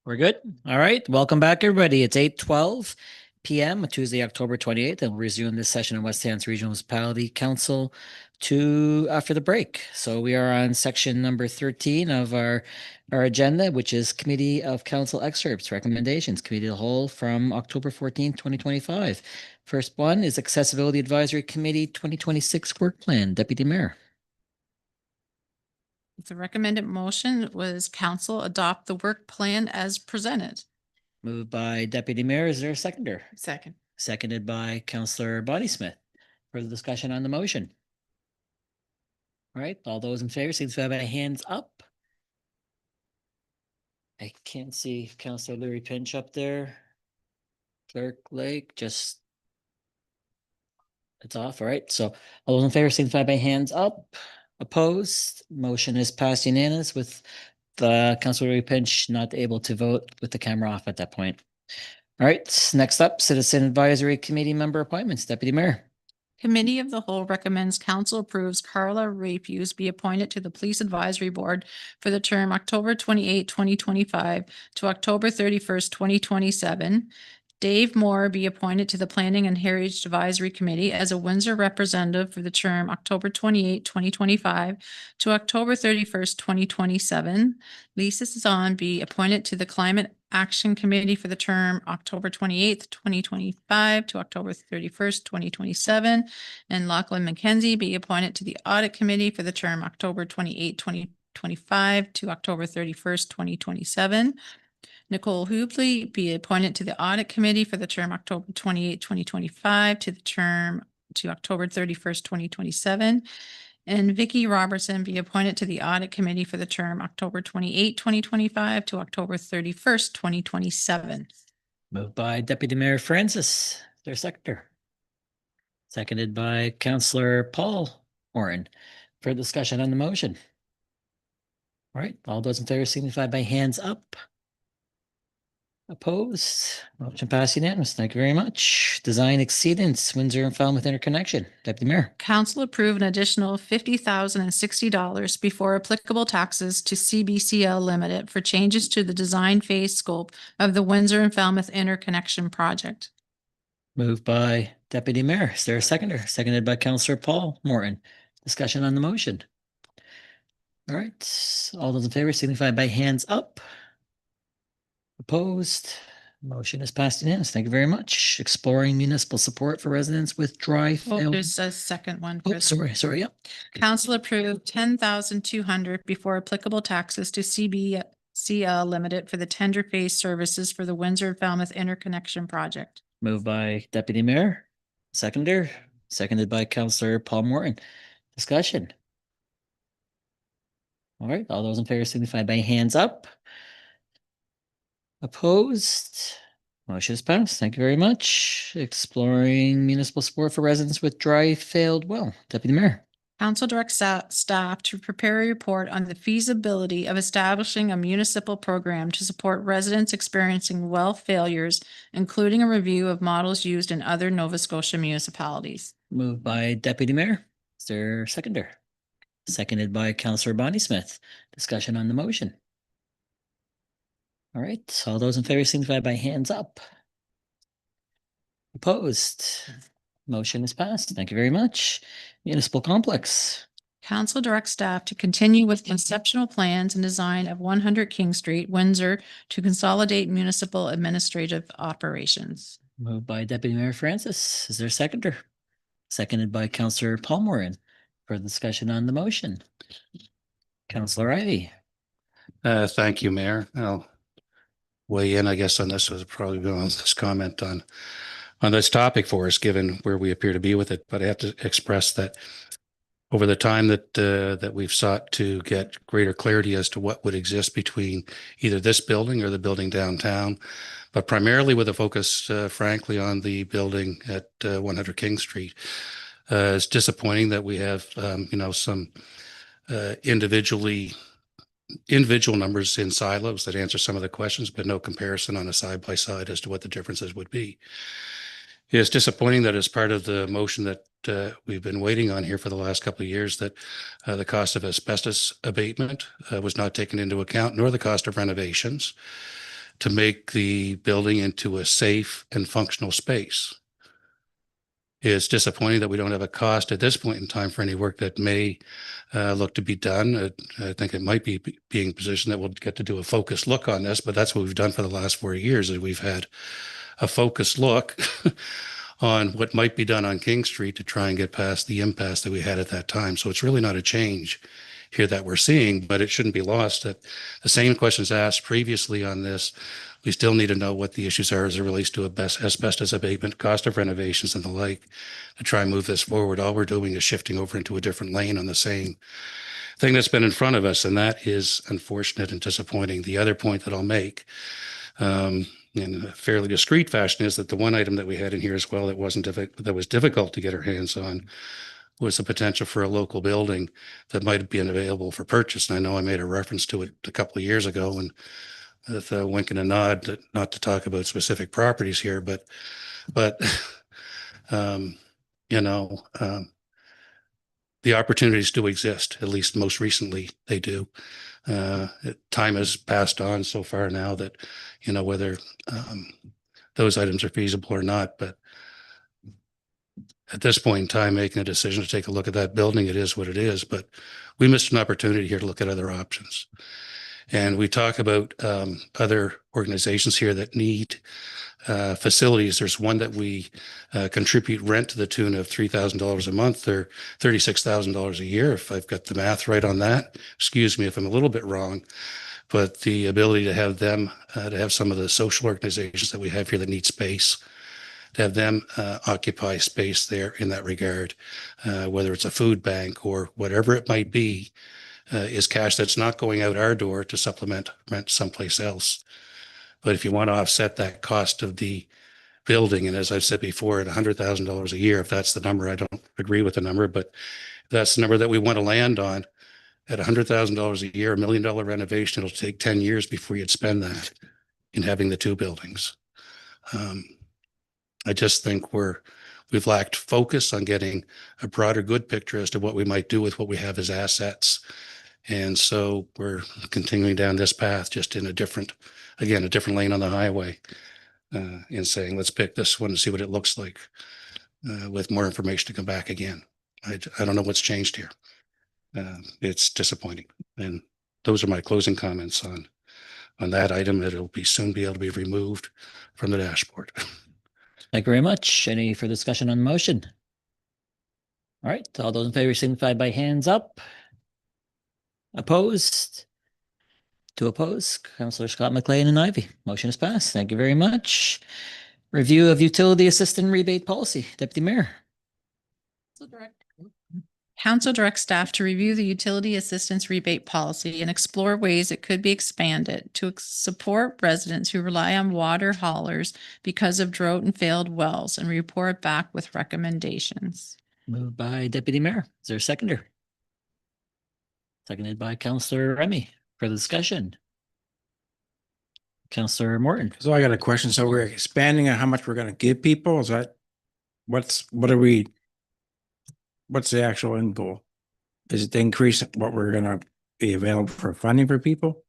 We're good. All right. Welcome back, everybody. It's 8:12 p.m. Tuesday, October 28th, and we'll resume this session in West Hants Regional Municipality Council after the break. So we are on section number 13 of our agenda, which is Committee of Council Excerpts, Recommendations, Committee of the Whole from October 14th, 2025. First one is Accessibility Advisory Committee 2026 Work Plan. Deputy Mayor. The recommended motion was council adopt the work plan as presented. Moved by Deputy Mayor. Is there a seconder? Second. Seconded by Councillor Bonnie Smith. Further discussion on the motion? All right, all those in favor, signify by hands up. I can't see Councillor Larry Pinch up there. Clerk Lake, just it's off. All right, so all those in favor, signify by hands up. Opposed, motion is passed unanimous with the Councillor Larry Pinch not able to vote with the camera off at that point. All right, next up, Citizen Advisory Committee member appointments. Deputy Mayor. Committee of the Whole recommends council approves Carla Rafuse be appointed to the Police Advisory Board for the term October 28, 2025 to October 31st, 2027. Dave Moore be appointed to the Planning and Heritage Advisory Committee as a Windsor representative for the term October 28, 2025 to October 31st, 2027. Lisa Cezanne be appointed to the Climate Action Committee for the term October 28th, 2025 to October 31st, 2027. And Lachlan McKenzie be appointed to the Audit Committee for the term October 28, 2025 to October 31st, 2027. Nicole Hubley be appointed to the Audit Committee for the term October 28, 2025 to the term to October 31st, 2027. And Vicki Robertson be appointed to the Audit Committee for the term October 28, 2025 to October 31st, 2027. Moved by Deputy Mayor Francis, their secretary. Seconded by Councillor Paul Warren. For discussion on the motion. All right, all those in favor signify by hands up. Opposed, motion passed unanimous. Thank you very much. Design exceedance, Windsor and Falmouth interconnection. Deputy Mayor. Council approved an additional $50,060 before applicable taxes to CBCL Limited for changes to the design phase scope of the Windsor and Falmouth interconnection project. Moved by Deputy Mayor. Is there a seconder? Seconded by Councillor Paul Morton. Discussion on the motion. All right, all those in favor signify by hands up. Opposed, motion is passed unanimous. Thank you very much. Exploring municipal support for residents with dry failed. There's a second one. Oh, sorry. Yep. Council approved $10,200 before applicable taxes to CBCL Limited for the tender phase services for the Windsor and Falmouth interconnection project. Moved by Deputy Mayor. Seconded by Councillor Paul Morton. Discussion. All right, all those in favor signify by hands up. Opposed, motion is passed. Thank you very much. Exploring municipal support for residents with dry failed well. Deputy Mayor. Council directs staff to prepare a report on the feasibility of establishing a municipal program to support residents experiencing well failures, including a review of models used in other Nova Scotia municipalities. Moved by Deputy Mayor. Is there a seconder? Seconded by Councillor Bonnie Smith. Discussion on the motion. All right, all those in favor signify by hands up. Opposed, motion is passed. Thank you very much. Municipal complex. Council directs staff to continue with conceptual plans and design of 100 King Street, Windsor, to consolidate municipal administrative operations. Moved by Deputy Mayor Francis. Is there a seconder? Seconded by Councillor Paul Moran. For discussion on the motion. Councillor Ivey. Thank you, Mayor. I'll weigh in, I guess, on this. Was probably going on this comment on this topic for us, given where we appear to be with it. But I have to express that over the time that we've sought to get greater clarity as to what would exist between either this building or the building downtown, but primarily with a focus, frankly, on the building at 100 King Street. It's disappointing that we have, some individual numbers in silos that answer some of the questions, but no comparison on a side-by-side as to what the differences would be. It's disappointing that as part of the motion that we've been waiting on here for the last couple of years, that the cost of asbestos abatement was not taken into account, nor the cost of renovations to make the building into a safe and functional space. It's disappointing that we don't have a cost at this point in time for any work that may look to be done. I think it might be being positioned that we'll get to do a focused look on this, but that's what we've done for the last 4 years is we've had a focused look on what might be done on King Street to try and get past the impasse that we had at that time. So it's really not a change here that we're seeing, but it shouldn't be lost that the same questions asked previously on this, we still need to know what the issues are as it relates to asbestos abatement, cost of renovations and the like to try and move this forward. All we're doing is shifting over into a different lane on the same thing that's been in front of us, and that is unfortunate and disappointing. The other point that I'll make, in a fairly discreet fashion, is that the one item that we had in here as well that was difficult to get our hands on was the potential for a local building that might have been available for purchase. And I know I made a reference to it a couple of years ago, and with a wink and a nod, that not to talk about specific properties here, but you know, the opportunities do exist. At least most recently, they do. Time has passed on so far now that, you know, whether those items are feasible or not, but at this point in time, making a decision to take a look at that building, it is what it is. But we missed an opportunity here to look at other options. And we talk about other organizations here that need facilities. There's one that we contribute rent to the tune of $3,000 a month or $36,000 a year, if I've got the math right on that. Excuse me if I'm a little bit wrong. But the ability to have them, to have some of the social organizations that we have here that need space, to have them occupy space there in that regard, whether it's a food bank or whatever it might be, is cash that's not going out our door to supplement rent someplace else. But if you want to offset that cost of the building, and as I've said before, at $100,000 a year, if that's the number, I don't agree with the number, but if that's the number that we want to land on, at $100,000 a year, $1 million renovation, it'll take 10 years before you'd spend that in having the two buildings. I just think we've lacked focus on getting a broader good picture as to what we might do with what we have as assets. And so we're continuing down this path, just in a different lane on the highway, and saying, let's pick this one and see what it looks like, with more information to come back again. I don't know what's changed here. It's disappointing. And those are my closing comments on that item. It'll soon be able to be removed from the dashboard. Thank you very much. Any further discussion on the motion? All right, all those in favor signify by hands up. Opposed? To oppose, Councillor Scott McLean and Ivy. Motion is passed. Thank you very much. Review of utility assistant rebate policy, Deputy Mayor. Council directs staff to review the utility assistance rebate policy and explore ways it could be expanded to support residents who rely on water haulers because of drought and failed wells, and report back with recommendations. Moved by Deputy Mayor. Is there a seconder? Seconded by Councillor Remy. For the discussion. Councillor Morton. So I got a question. So we're expanding on how much we're gonna give people? Is that, what's the actual end goal? Is it to increase what we're gonna be available for funding for people?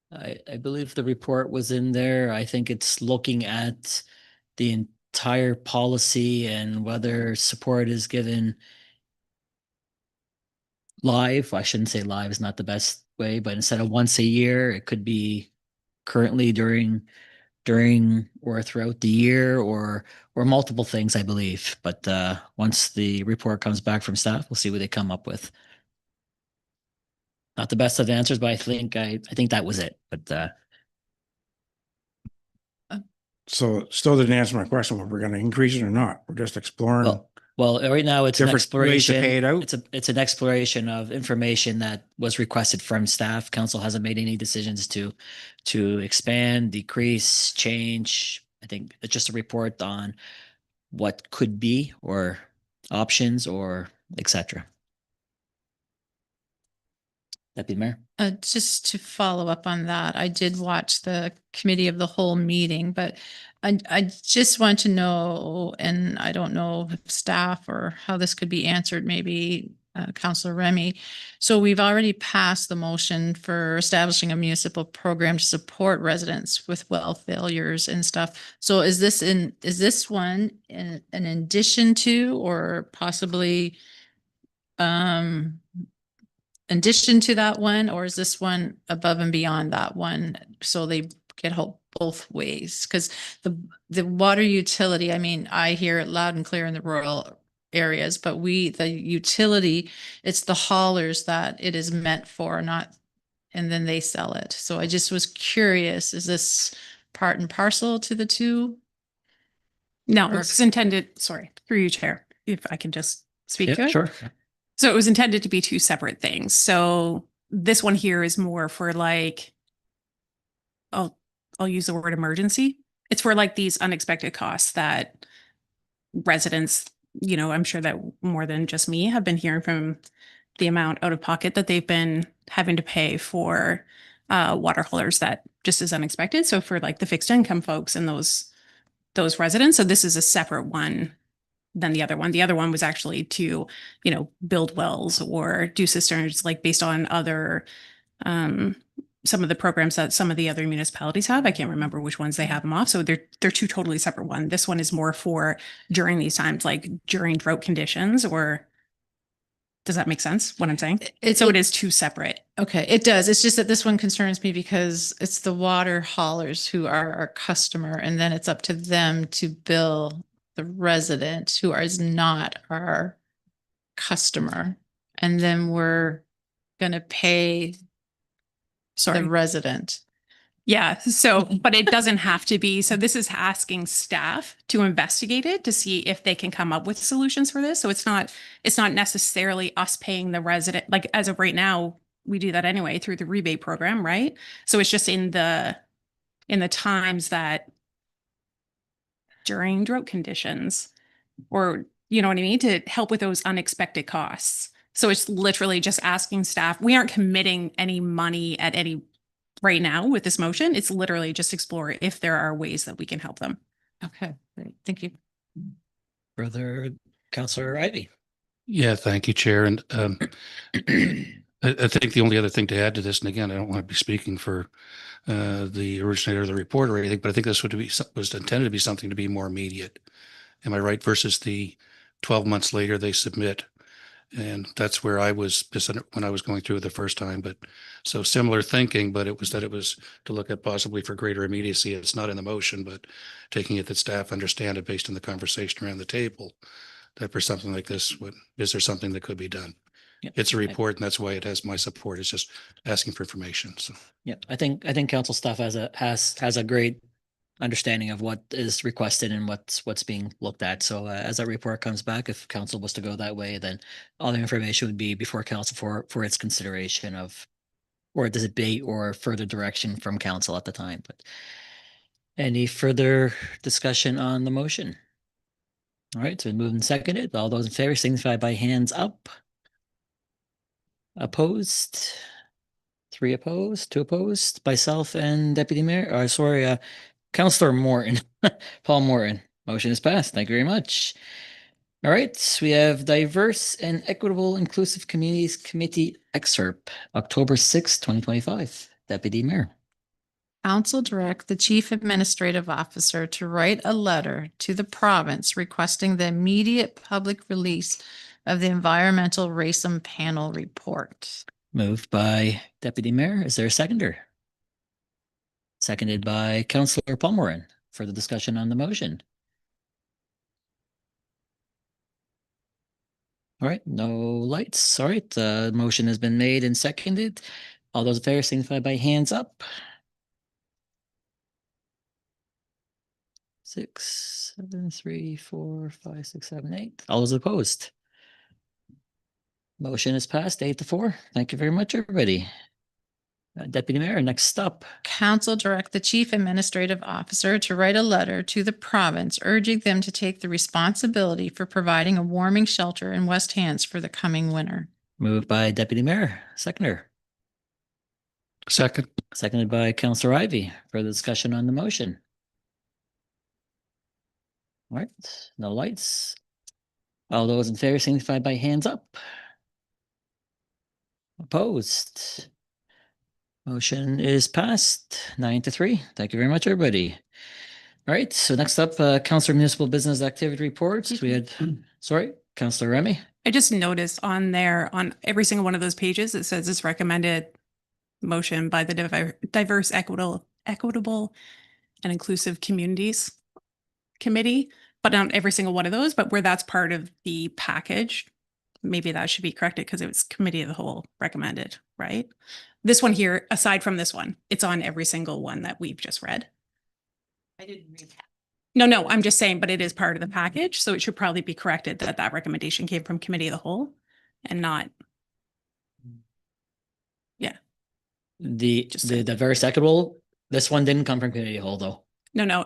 I believe the report was in there. I think it's looking at the entire policy and whether support is given live. I shouldn't say live is not the best way, but instead of once a year, it could be currently during or throughout the year, or multiple things, I believe. But once the report comes back from staff, we'll see what they come up with. Not the best of answers, but I think that was it. But So still didn't answer my question, whether we're gonna increase it or not. We're just exploring well, right now it's an different ways to exploration. pay it out. It's an exploration of information that was requested from staff. Council hasn't made any decisions to expand, decrease, change. I think it's just a report on what could be, or options, or etc. Deputy Mayor. Just to follow up on that, I did watch the committee of the whole meeting, but I just want to know, and I don't know if staff or how this could be answered, maybe Councillor Remy. So we've already passed the motion for establishing a municipal program to support residents with well failures and stuff. So is this one in addition to, or possibly in addition to that one, or is this one above and beyond that one? So they get help both ways, because the water utility, I mean, I hear it loud and clear in the rural areas, but the utility, it's the haulers that it is meant for, not, and then they sell it. So I just was curious, is this part and parcel to the two? No, Or- it's intended, sorry, through you, Chair, if I can just speak to Yeah, it. sure. So it was intended to be two separate things. So this one here is more for like, I'll use the word emergency. It's for like these unexpected costs that residents, you know, I'm sure that more than just me have been hearing from the amount out of pocket that they've been having to pay for water haulers that just is unexpected. So for like the fixed income folks and those residents. So this is a separate one than the other one. The other one was actually to, you know, build wells or do cisterns, like based on other, some of the programs that some of the other municipalities have. I can't remember which ones they have them off. So they're two totally separate ones. This one is more for during these times, like during drought conditions, or does that make sense what I'm saying? So it is two separate. Okay, it does. It's just that this one concerns me because it's the water haulers who are our customer, and then it's up to them to bill the resident who is not our customer. And then we're gonna pay the Sorry. resident. Yeah. So, but it doesn't have to be. So this is asking staff to investigate it to see if they can come up with solutions for this. So it's not necessarily us paying the resident. Like as of right now, we do that anyway through the rebate program, right? So it's just in the times that during drought conditions, or you know what I mean, to help with those unexpected costs. So it's literally just asking staff. We aren't committing any money at any right now with this motion. It's literally just explore if there are ways that we can help them. Okay, great. Thank you. Further, Councillor Ivy. Yeah, thank you, Chair. And I think the only other thing to add to this, and again, I don't want to be speaking for the originator of the report or anything, but I think this was intended to be something to be more immediate. Am I right? Versus the 12 months later they submit. And that's where I was when I was going through it the first time. But so similar thinking, but it was to look at possibly for greater immediacy. It's not in the motion, but taking it that staff understand it based on the conversation around the table, that for something like this, is there something that could be done? Yep. It's a report, and that's why it has my support. It's just asking for information. So Yeah, I think council staff has a great understanding of what is requested and what's being looked at. So as that report comes back, if council was to go that way, then all the information would be before council for its consideration of, or debate or further direction from council at the time. But any further discussion on the motion? All right, so moved and seconded. All those in favor signify by hands up. Opposed? 3 opposed, 2 opposed, myself and Deputy Mayor, Councillor Morton, Paul Morton. Motion is passed. Thank you very much. All right, we have Diverse and Equitable Inclusive Communities Committee excerpt, October 6th, 2025. Deputy Mayor. Council direct the Chief Administrative Officer to write a letter to the province requesting the immediate public release of the Environmental Racism Panel report. Moved by Deputy Mayor. Is there a seconder? Seconded by Councillor Paul Moran. For the discussion on the motion. All right, no lights. All right, the motion has been made and seconded. All those in favor signify by hands up. 6, 7, 3, 4, 5, 6, 7, 8. All those opposed. Motion is passed 8-4. Thank you very much, everybody. Deputy Mayor, next up. Council direct the Chief Administrative Officer to write a letter to the province urging them to take the responsibility for providing a warming shelter in West Hants for the coming winter. Moved by Deputy Mayor. Seconder. Second. Seconded by Counselor Ivy. Further discussion on the motion? All right, no lights. All those in favor signify by hands up. Opposed? Motion is passed 9-3. Thank you very much, everybody. All right, so next up, Councilor Municipal Business Activity Reports. We had, sorry, Councilor Remy. I just noticed on there, on every single one of those pages, it says it's recommended motion by the diverse, equitable and inclusive communities committee, but on every single one of those, but where that's part of the package, maybe that should be corrected because it was committee of the whole recommended, right? This one here, aside from this one, it's on every single one that we've just read. I didn't read that. No, I'm just saying, but it is part of the package, so it should probably be corrected that that recommendation came from committee of the whole and not. The Just the saying. diverse equitable, this one didn't come from community hall though. No,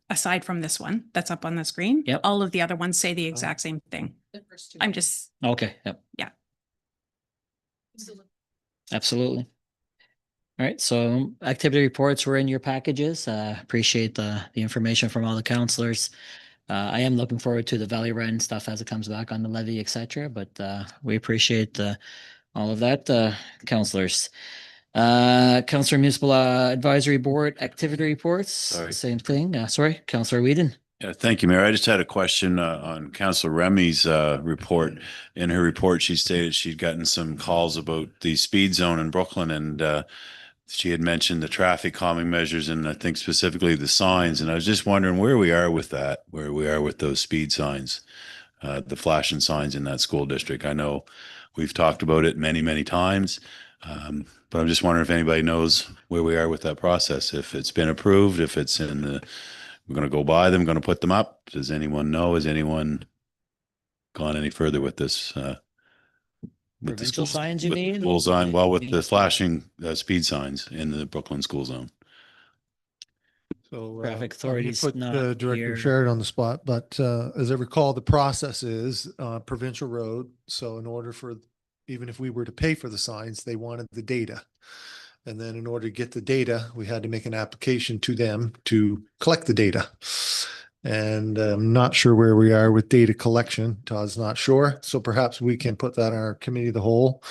aside from this one that's up on the screen. Yep. All of the other ones say the exact same thing. The first two. I'm just, Okay, yep, absolutely. All right, so activity reports were in your packages. Appreciate the information from all the counselors. I am looking forward to the Valley Run stuff as it comes back on the levy, et cetera, but we appreciate all of that, counselors. Counselor Municipal Advisory Board activity reports, Sorry. same thing. Sorry, Counselor Whedon. Yeah, thank you, Mayor. I just had a question on Councilor Remy's report. In her report, she stated she'd gotten some calls about the speed zone in Brooklyn, and she had mentioned the traffic calming measures and I think specifically the signs. And I was just wondering where we are with that, where we are with those speed signs, the flashing signs in that school district. I know we've talked about it many, many times. But I'm just wondering if anybody knows where we are with that process, if it's been approved, if it's in the, we're going to go buy them, going to put them up. Does anyone know? Has anyone gone any further with this? With the Provincial schools- signs, you with the mean? School sign, well, with the flashing speed signs in the Brooklyn school zone. So Traffic I'm gonna authorities put not Director here. Sheridan on the spot, but as I recall, the process is provincial road. So in order for, even if we were to pay for the signs, they wanted the data. And then in order to get the data, we had to make an application to them to collect the data. And I'm not sure where we are with data collection. Todd's not sure. So perhaps we can put that on our committee of the whole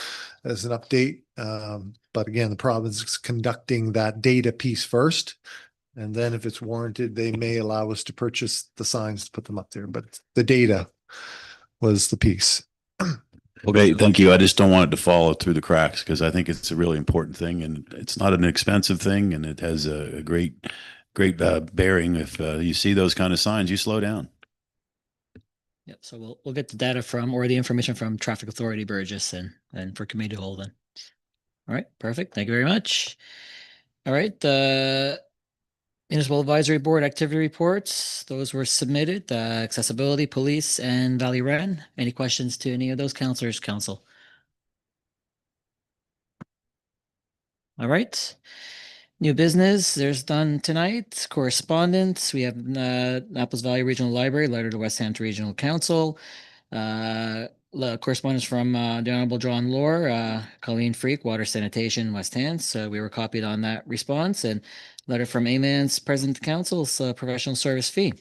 as an update. But again, the province is conducting that data piece first. And then if it's warranted, they may allow us to purchase the signs to put them up there, but the data was the piece. Okay, thank you. I just don't want it to fall through the cracks because I think it's a really important thing and it's not an expensive thing and it has a great bearing. If you see those kind of signs, you slow down. Yep, so we'll get the data from, or the information from Traffic Authority Burgess and for committee to hold then. All right, perfect. Thank you very much. All right, Municipal Advisory Board activity reports, those were submitted, accessibility, police, and Valley Ren. Any questions to any of those counselors, council? All right. New business, there's none tonight. Correspondence, we have Apples Valley Regional Library, letter to West Hampton Regional Council. Correspondence from the Honorable John Lohr, Colleen Freak, Water Sanitation, West Hants. We were copied on that response, and letter from Amans, President of Council's professional service fee.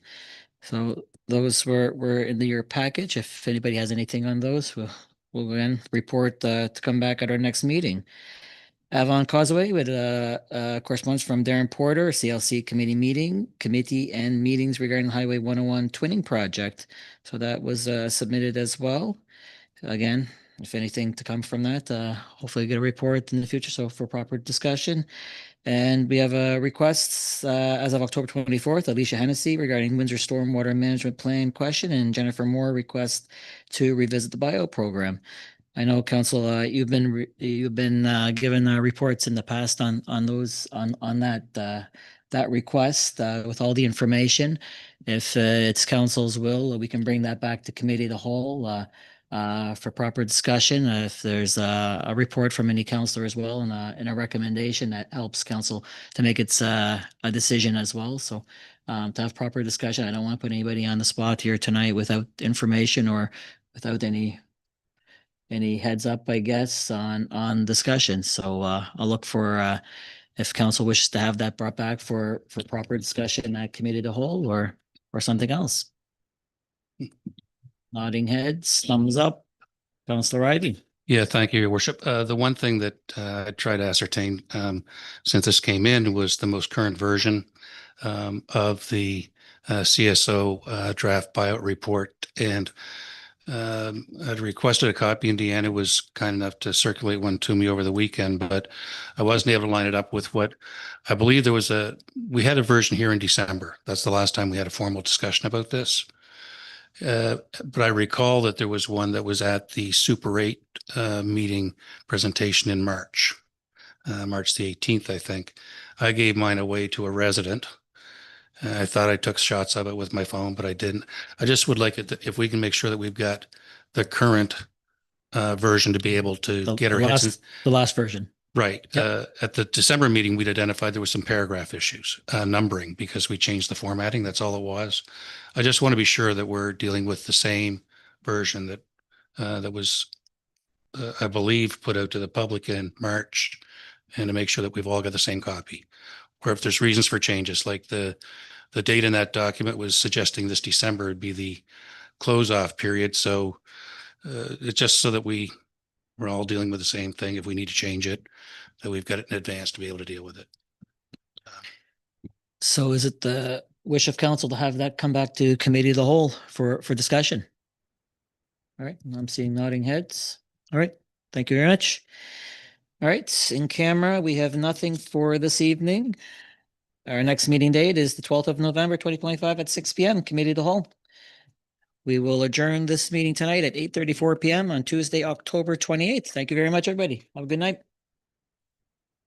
So those were in your package. If anybody has anything on those, we'll again report to come back at our next meeting. Avon Causeway with correspondence from Darren Porter, CLC committee and meetings regarding Highway 101 twinning project. So that was submitted as well. Again, if anything to come from that, hopefully get a report in the future. So for proper discussion. And we have requests as of October 24th, Alicia Hennessy regarding Windsor Stormwater Management Plan question, and Jennifer Moore request to revisit the bio program. I know, Council, you've been given reports in the past on those on that request with all the information. If it's Council's will, we can bring that back to committee of the whole for proper discussion. If there's a report from any councillor as well and a recommendation that helps Council to make its a decision as well. So to have proper discussion, I don't want to put anybody on the spot here tonight without information or without any any heads up, I guess, on discussion. So I'll look for if council wishes to have that brought back for proper discussion at committee of the whole or something else. Nodding heads, thumbs up. Councillor Ivey. Yeah, thank you, Your Worship. The one thing that I tried to ascertain since this came in was the most current version of the CSO draft buyout report. And I'd requested a copy, and Deanna was kind enough to circulate one to me over the weekend, but I wasn't able to line it up with what I believe we had a version here in December. That's the last time we had a formal discussion about this. But I recall that there was one that was at the Super 8 meeting presentation in March, March the 18th, I think. I gave mine away to a resident. I thought I took shots of it with my phone, but I didn't. I just would like it if we can make sure that we've got the current version to be able to get our heads in. The last version. Right. Yep. At the December meeting, we'd identified there was some paragraph issues, numbering, because we changed the formatting. That's all it was. I just want to be sure that we're dealing with the same version that was, I believe, put out to the public in March, and to make sure that we've all got the same copy. Or if there's reasons for changes, like the date in that document was suggesting this December would be the close off period. So it's just so that we're all dealing with the same thing. If we need to change it, that we've got it in advance to be able to deal with it. So is it the wish of council to have that come back to committee of the whole for discussion? All right, I'm seeing nodding heads. All right, thank you very much. All right, in camera, we have nothing for this evening. Our next meeting date is the 12th of November, 2025 at 6 p.m. Committee of the whole. We will adjourn this meeting tonight at 8:34 p.m. on Tuesday, October 28th. Thank you very much, everybody. Have a good night.